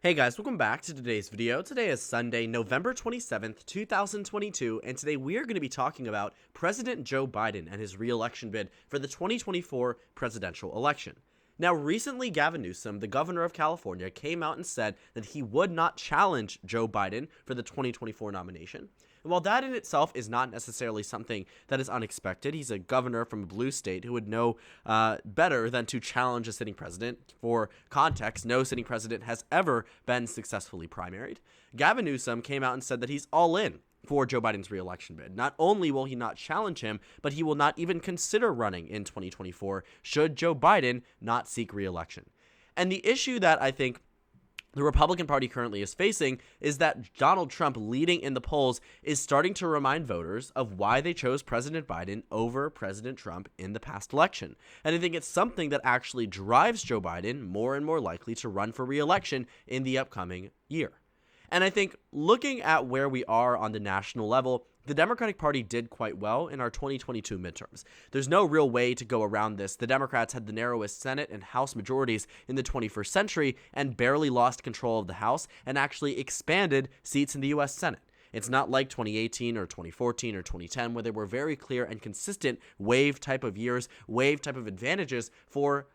Hey guys, welcome back to today's video. Today is Sunday, November 27th, 2022, and today we are going to be talking about President Joe Biden and his re-election bid for the 2024 presidential election. Now, recently, Gavin Newsom, the governor of California, came out and said that he would not challenge Joe Biden for the 2024 nomination. And while that in itself is not necessarily something that is unexpected, he's a governor from a blue state who would know better than to challenge a sitting president. For context, no sitting president has ever been successfully primaried. Gavin Newsom came out and said that he's all in for Joe Biden's re-election bid. Not only will he not challenge him, but he will not even consider running in 2024 should Joe Biden not seek re-election. And the issue that I think the Republican Party currently is facing is that Donald Trump leading in the polls is starting to remind voters of why they chose President Biden over President Trump in the past election. And I think it's something that actually drives Joe Biden more and more likely to run for re-election in the upcoming year. And I think looking at where we are on the national level, the Democratic Party did quite well in our 2022 midterms. There's no real way to go around this. The Democrats had the narrowest Senate and House majorities in the 21st century and barely lost control of the House and actually expanded seats in the U.S. Senate. It's not like 2018 or 2014 or 2010 where there were very clear and consistent wave type of years, wave type of advantages for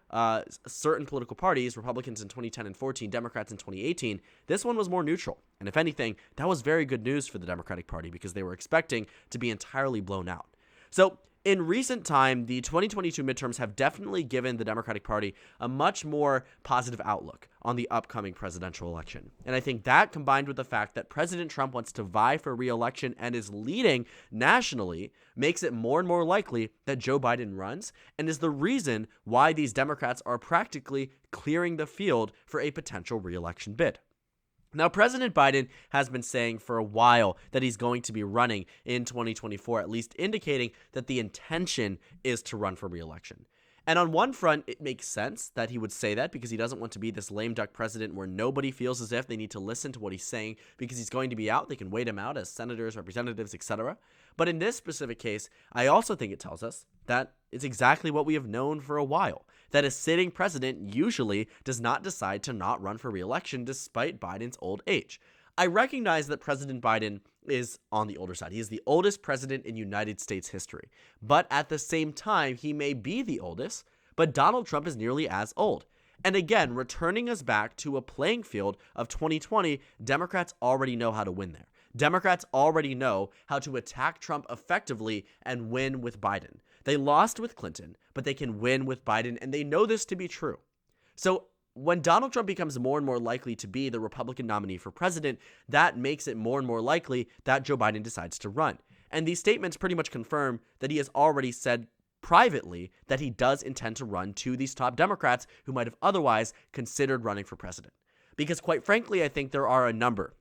certain political parties, Republicans in 2010 and 14, Democrats in 2018. This one was more neutral. And if anything, that was very good news for the Democratic Party because they were expecting to be entirely blown out. So in recent time, the 2022 midterms have definitely given the Democratic Party a much more positive outlook on the upcoming presidential election. And I think that, combined with the fact that President Trump wants to vie for re-election and is leading nationally, makes it more and more likely that Joe Biden runs and is the reason why these Democrats are practically clearing the field for a potential re-election bid. Now, President Biden has been saying for a while that he's going to be running in 2024, at least indicating that the intention is to run for re-election. And on one front, it makes sense that he would say that because he doesn't want to be this lame duck president where nobody feels as if they need to listen to what he's saying because he's going to be out. They can wait him out as senators, representatives, etc. But in this specific case, I also think it tells us that it's exactly what we have known for a while, that a sitting president usually does not decide to not run for re-election despite Biden's old age. I recognize that President Biden is on the older side. He is the oldest president in United States history. But at the same time, he may be the oldest, but Donald Trump is nearly as old. And again, returning us back to a playing field of 2020, Democrats already know how to win there. Democrats already know how to attack Trump effectively and win with Biden. They lost with Clinton, but they can win with Biden, and they know this to be true. So when Donald Trump becomes more and more likely to be the Republican nominee for president, that makes it more and more likely that Joe Biden decides to run. And these statements pretty much confirm that he has already said privately that he does intend to run to these top Democrats who might have otherwise considered running for president. Because quite frankly, I think there are a number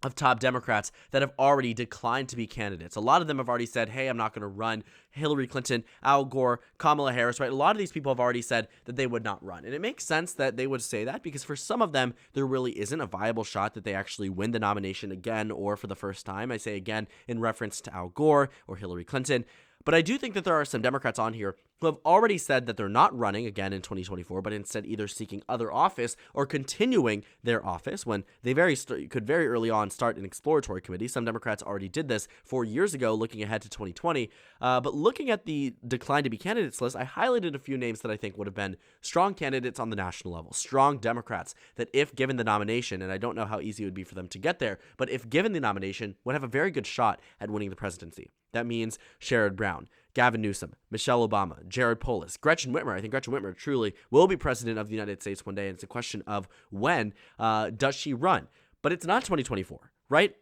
of top Democrats that have already declined to be candidates. A lot of them have already said, hey, I'm not going to run. Hillary Clinton, Al Gore, Kamala Harris, right? A lot of these people have already said that they would not run. And it makes sense that they would say that because for some of them, there really isn't a viable shot that they actually win the nomination again or for the first time. I say again in reference to Al Gore or Hillary Clinton. But I do think that there are some Democrats on here who have already said that they're not running again in 2024, but instead either seeking other office or continuing their office when they could very early on start an exploratory committee. Some Democrats already did this 4 years ago, looking ahead to 2020. But looking at the decline to be candidates list, I highlighted a few names that I think would have been strong candidates on the national level, strong Democrats that if given the nomination, and I don't know how easy it would be for them to get there, but if given the nomination, would have a very good shot at winning the presidency. That means Sherrod Brown, Gavin Newsom, Michelle Obama, Jared Polis, Gretchen Whitmer. I think Gretchen Whitmer truly will be president of the United States one day, and it's a question of when does she run. But it's not 2024, right?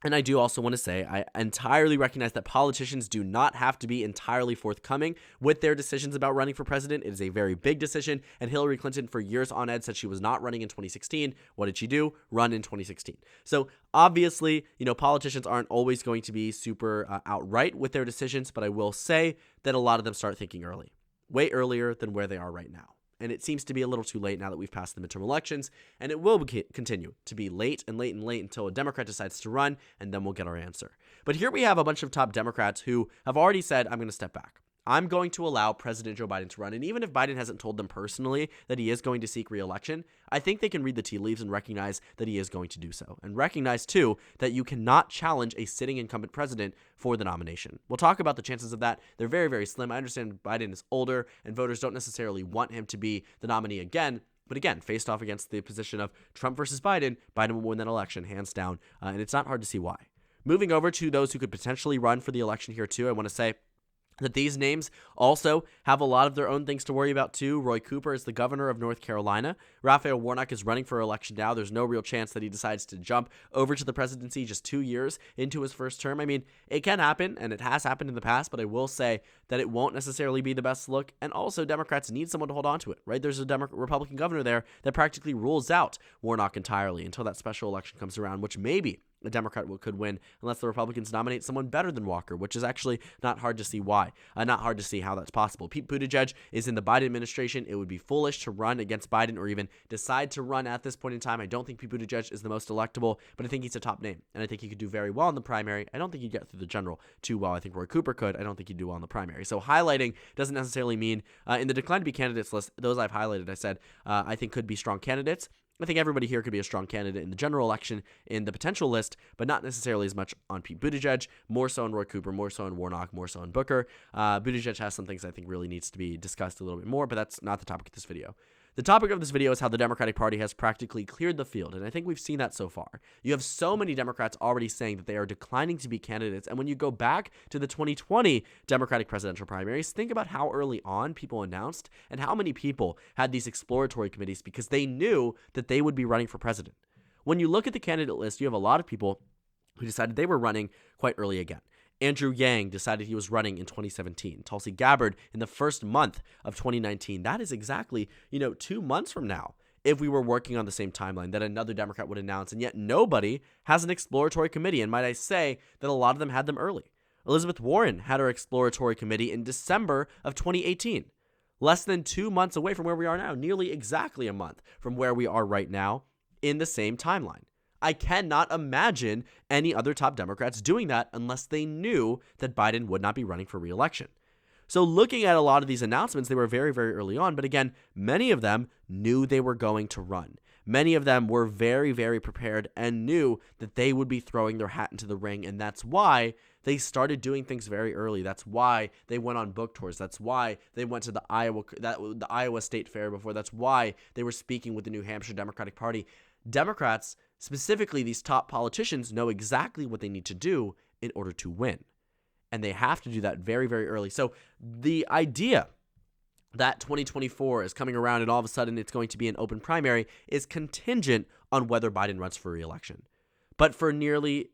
And I do also want to say I entirely recognize that politicians do not have to be entirely forthcoming with their decisions about running for president. It is a very big decision, and Hillary Clinton for years on end said she was not running in 2016. What did she do? Run in 2016. So obviously, politicians aren't always going to be super outright with their decisions, but I will say that a lot of them start thinking early, way earlier than where they are right now. And it seems to be a little too late now that we've passed the midterm elections, and it will continue to be late and late and late until a Democrat decides to run, and then we'll get our answer. But here we have a bunch of top Democrats who have already said, I'm going to step back. I'm going to allow President Joe Biden to run. And even if Biden hasn't told them personally that he is going to seek re-election, I think they can read the tea leaves and recognize that he is going to do so. And recognize, too, that you cannot challenge a sitting incumbent president for the nomination. We'll talk about the chances of that. They're very, very slim. I understand Biden is older and voters don't necessarily want him to be the nominee again. But again, faced off against the position of Trump versus Biden, Biden will win that election, hands down. And it's not hard to see why. Moving over to those who could potentially run for the election here, too, I want to say that these names also have a lot of their own things to worry about, too. Roy Cooper is the governor of North Carolina. Raphael Warnock is running for election now. There's no real chance that he decides to jump over to the presidency just 2 years into his first term. I mean, it can happen, and it has happened in the past, but I will say that it won't necessarily be the best look. And also, Democrats need someone to hold on to it, right? There's a Republican governor there that practically rules out Warnock entirely until that special election comes around, which maybe a Democrat could win unless the Republicans nominate someone better than Walker, which is actually not hard to see why. Not hard to see how that's possible. Pete Buttigieg is in the Biden administration. It would be foolish to run against Biden or even decide to run at this point in time. I don't think Pete Buttigieg is the most electable, but I think he's a top name, and I think he could do very well in the primary. I don't think he'd get through the general too well. I think Roy Cooper could. I don't think he'd do well in the primary. So highlighting doesn't necessarily mean in the decline to be candidates list, those I've highlighted, I said, I think could be strong candidates. I think everybody here could be a strong candidate in the general election in the potential list, but not necessarily as much on Pete Buttigieg, more so on Roy Cooper, more so on Warnock, more so on Booker. Buttigieg has some things I think really needs to be discussed a little bit more, but that's not the topic of this video. The topic of this video is how the Democratic Party has practically cleared the field, and I think we've seen that so far. You have so many Democrats already saying that they are declining to be candidates, and when you go back to the 2020 Democratic presidential primaries, think about how early on people announced and how many people had these exploratory committees because they knew that they would be running for president. When you look at the candidate list, you have a lot of people who decided they were running quite early again. Andrew Yang decided he was running in 2017. Tulsi Gabbard in the first month of 2019. That is exactly, 2 months from now, if we were working on the same timeline that another Democrat would announce, and yet nobody has an exploratory committee, and might I say that a lot of them had them early. Elizabeth Warren had her exploratory committee in December of 2018. Less than 2 months away from where we are now, nearly exactly a month from where we are right now in the same timeline. I cannot imagine any other top Democrats doing that unless they knew that Biden would not be running for re-election. So looking at a lot of these announcements, they were very, very early on. But again, many of them knew they were going to run. Many of them were very, very prepared and knew that they would be throwing their hat into the ring. And that's why they started doing things very early. That's why they went on book tours. That's why they went to the Iowa State Fair before. That's why they were speaking with the New Hampshire Democratic Party. Democrats, specifically these top politicians, know exactly what they need to do in order to win. And they have to do that very, very early. So the idea that 2024 is coming around and all of a sudden it's going to be an open primary is contingent on whether Biden runs for re-election. But for nearly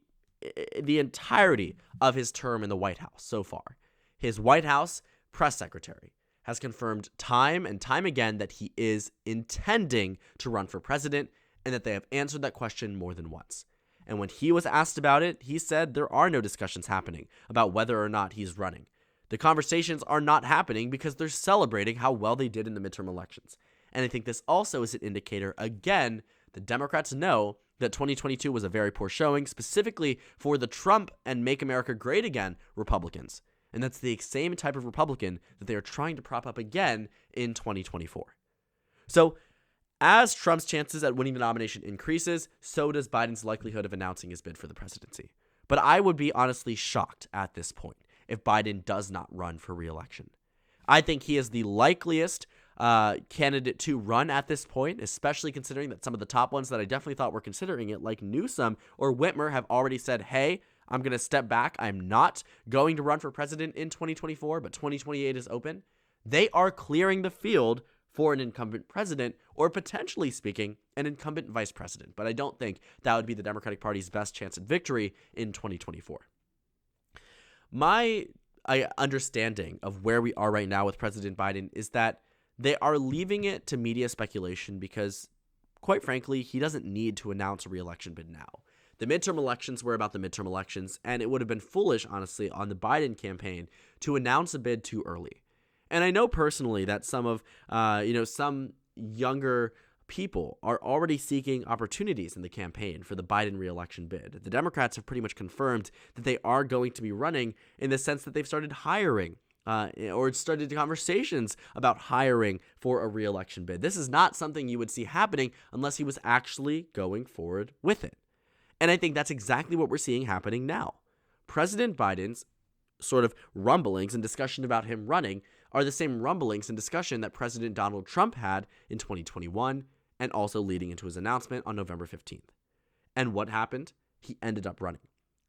the entirety of his term in the White House so far, his White House press secretary has confirmed time and time again that he is intending to run for president, and that they have answered that question more than once. And when he was asked about it, he said there are no discussions happening about whether or not he's running. The conversations are not happening because they're celebrating how well they did in the midterm elections. And I think this also is an indicator, again, the Democrats know that 2022 was a very poor showing, specifically for the Trump and Make America Great Again Republicans. And that's the same type of Republican that they are trying to prop up again in 2024. So, as Trump's chances at winning the nomination increases, so does Biden's likelihood of announcing his bid for the presidency. But I would be honestly shocked at this point if Biden does not run for re-election. I think he is the likeliest candidate to run at this point, especially considering that some of the top ones that I definitely thought were considering it, like Newsom or Whitmer, have already said, hey, I'm going to step back. I'm not going to run for president in 2024, but 2028 is open. They are clearing the field for an incumbent president, or potentially speaking, an incumbent vice president. But I don't think that would be the Democratic Party's best chance at victory in 2024. My understanding of where we are right now with President Biden is that they are leaving it to media speculation because, quite frankly, he doesn't need to announce a re-election bid now. The midterm elections were about the midterm elections, and it would have been foolish, honestly, on the Biden campaign to announce a bid too early. And I know personally that some of, some younger people are already seeking opportunities in the campaign for the Biden re-election bid. The Democrats have pretty much confirmed that they are going to be running in the sense that they've started hiring or started conversations about hiring for a re-election bid. This is not something you would see happening unless he was actually going forward with it. And I think that's exactly what we're seeing happening now. President Biden's sort of rumblings and discussion about him running are the same rumblings and discussion that President Donald Trump had in 2021 and also leading into his announcement on November 15th. And what happened? He ended up running.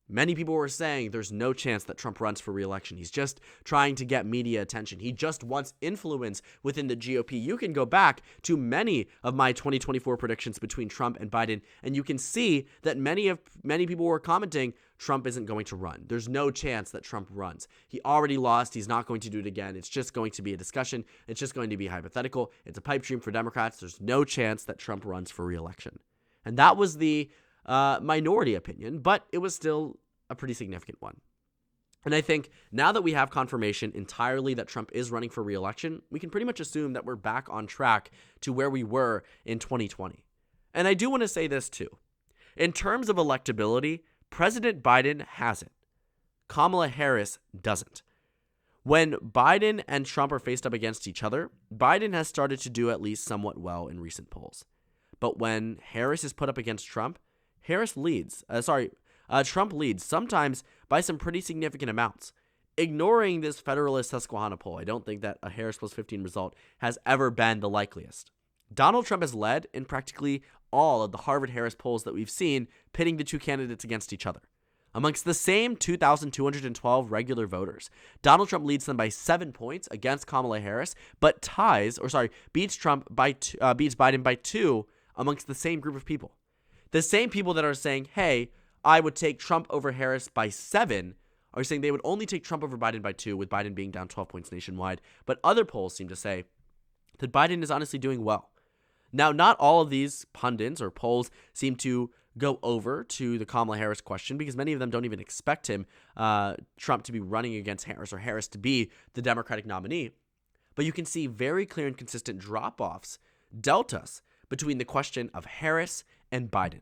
Many people were saying there's no chance that Trump runs for re-election. He's just trying to get media attention. He just wants influence within the GOP. You can go back to many of my 2024 predictions between Trump and Biden, and you can see that many people were commenting Trump isn't going to run. There's no chance that Trump runs. He already lost. He's not going to do it again. It's just going to be a discussion. It's just going to be hypothetical. It's a pipe dream for Democrats. There's no chance that Trump runs for re-election. And that was the minority opinion, but it was still a pretty significant one. And I think now that we have confirmation entirely that Trump is running for re-election, we can pretty much assume that we're back on track to where we were in 2020. And I do want to say this too. In terms of electability, President Biden has it. Kamala Harris doesn't. When Biden and Trump are faced up against each other, Biden has started to do at least somewhat well in recent polls. But when Harris is put up against Trump, Trump leads, sometimes by some pretty significant amounts. Ignoring this Federalist Susquehanna poll, I don't think that a Harris plus 15 result has ever been the likeliest. Donald Trump has led in practically all of the Harvard-Harris polls that we've seen, pitting the two candidates against each other. Amongst the same 2,212 regular voters, Donald Trump leads them by 7 points against Kamala Harris, but beats Biden by 2 amongst the same group of people. The same people that are saying, hey, I would take Trump over Harris by 7 are saying they would only take Trump over Biden by 2, with Biden being down 12 points nationwide. But other polls seem to say that Biden is honestly doing well. Now, not all of these pundits or polls seem to go over to the Kamala Harris question, because many of them don't even expect Trump to be running against Harris or Harris to be the Democratic nominee. But you can see very clear and consistent drop-offs, deltas, between the question of Harris and Biden.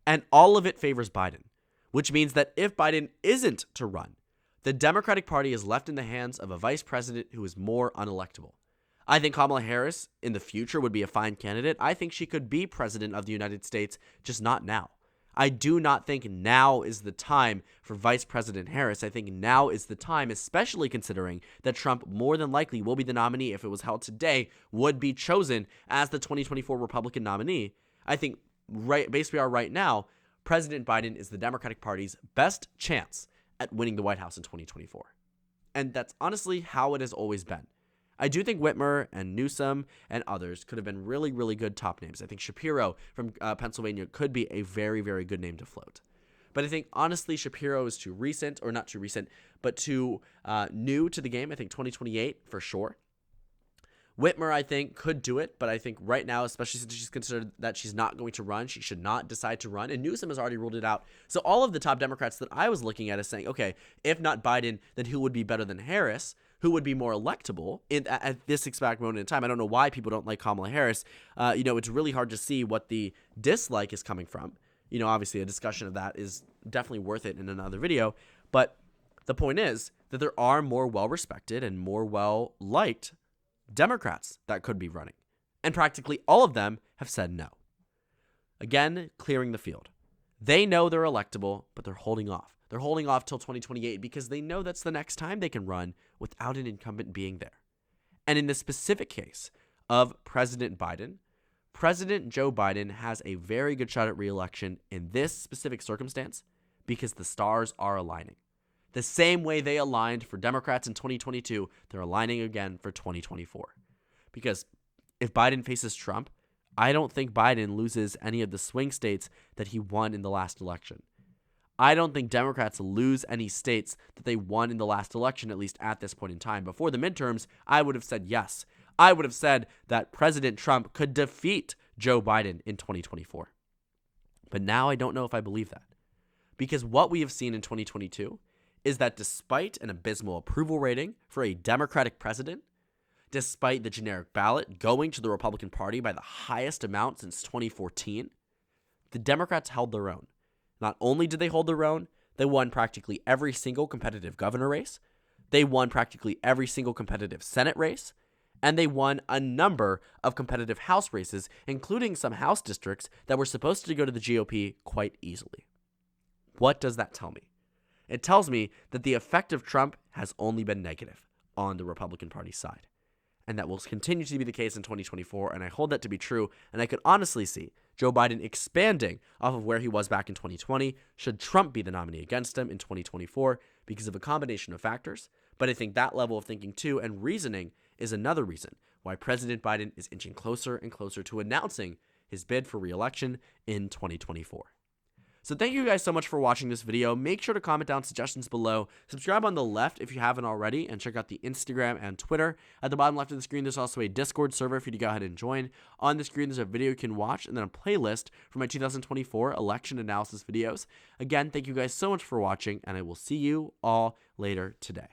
And all of it favors Biden, which means that if Biden isn't to run, the Democratic Party is left in the hands of a vice president who is more unelectable. I think Kamala Harris in the future would be a fine candidate. I think she could be president of the United States, just not now. I do not think now is the time for Vice President Harris. I think now is the time, especially considering that Trump more than likely will be the nominee if it was held today, would be chosen as the 2024 Republican nominee. I think based where we are right now, President Biden is the Democratic Party's best chance at winning the White House in 2024. And that's honestly how it has always been. I do think Whitmer and Newsom and others could have been really, really good top names. I think Shapiro from Pennsylvania could be a very, very good name to float. But I think, honestly, Shapiro is too recent, or not too recent, but too new to the game. I think 2028 for sure. Whitmer, I think, could do it, but I think right now, especially since she's considered that she's not going to run, she should not decide to run, and Newsom has already ruled it out. So all of the top Democrats that I was looking at is saying, okay, if not Biden, then who would be better than Harris? Who would be more electable at this exact moment in time? I don't know why people don't like Kamala Harris. It's really hard to see what the dislike is coming from. Obviously a discussion of that is definitely worth it in another video, but the point is that there are more well-respected and more well-liked Democrats that could be running, and practically all of them have said no. Again, clearing the field. They know they're electable, but they're holding off. They're holding off till 2028 because they know that's the next time they can run without an incumbent being there. And in the specific case of President Biden, President Joe Biden has a very good shot at re-election in this specific circumstance because the stars are aligning. The same way they aligned for Democrats in 2022, they're aligning again for 2024. Because if Biden faces Trump, I don't think Biden loses any of the swing states that he won in the last election. I don't think Democrats lose any states that they won in the last election, at least at this point in time. Before the midterms, I would have said yes. I would have said that President Trump could defeat Joe Biden in 2024. But now I don't know if I believe that. Because what we have seen in 2022 is that despite an abysmal approval rating for a Democratic president, despite the generic ballot going to the Republican Party by the highest amount since 2014, the Democrats held their own. Not only did they hold their own, they won practically every single competitive governor race. They won practically every single competitive Senate race, and they won a number of competitive House races, including some House districts that were supposed to go to the GOP quite easily. What does that tell me? It tells me that the effect of Trump has only been negative on the Republican Party side, and that will continue to be the case in 2024, and I hold that to be true, and I could honestly see Joe Biden expanding off of where he was back in 2020 should Trump be the nominee against him in 2024 because of a combination of factors. But I think that level of thinking too and reasoning is another reason why President Biden is inching closer and closer to announcing his bid for re-election in 2024. So thank you guys so much for watching this video. Make sure to comment down suggestions below. Subscribe on the left if you haven't already, and check out the Instagram and Twitter. At the bottom left of the screen, there's also a Discord server for you to go ahead and join. On the screen, there's a video you can watch, and then a playlist for my 2024 election analysis videos. Again, thank you guys so much for watching, and I will see you all later today.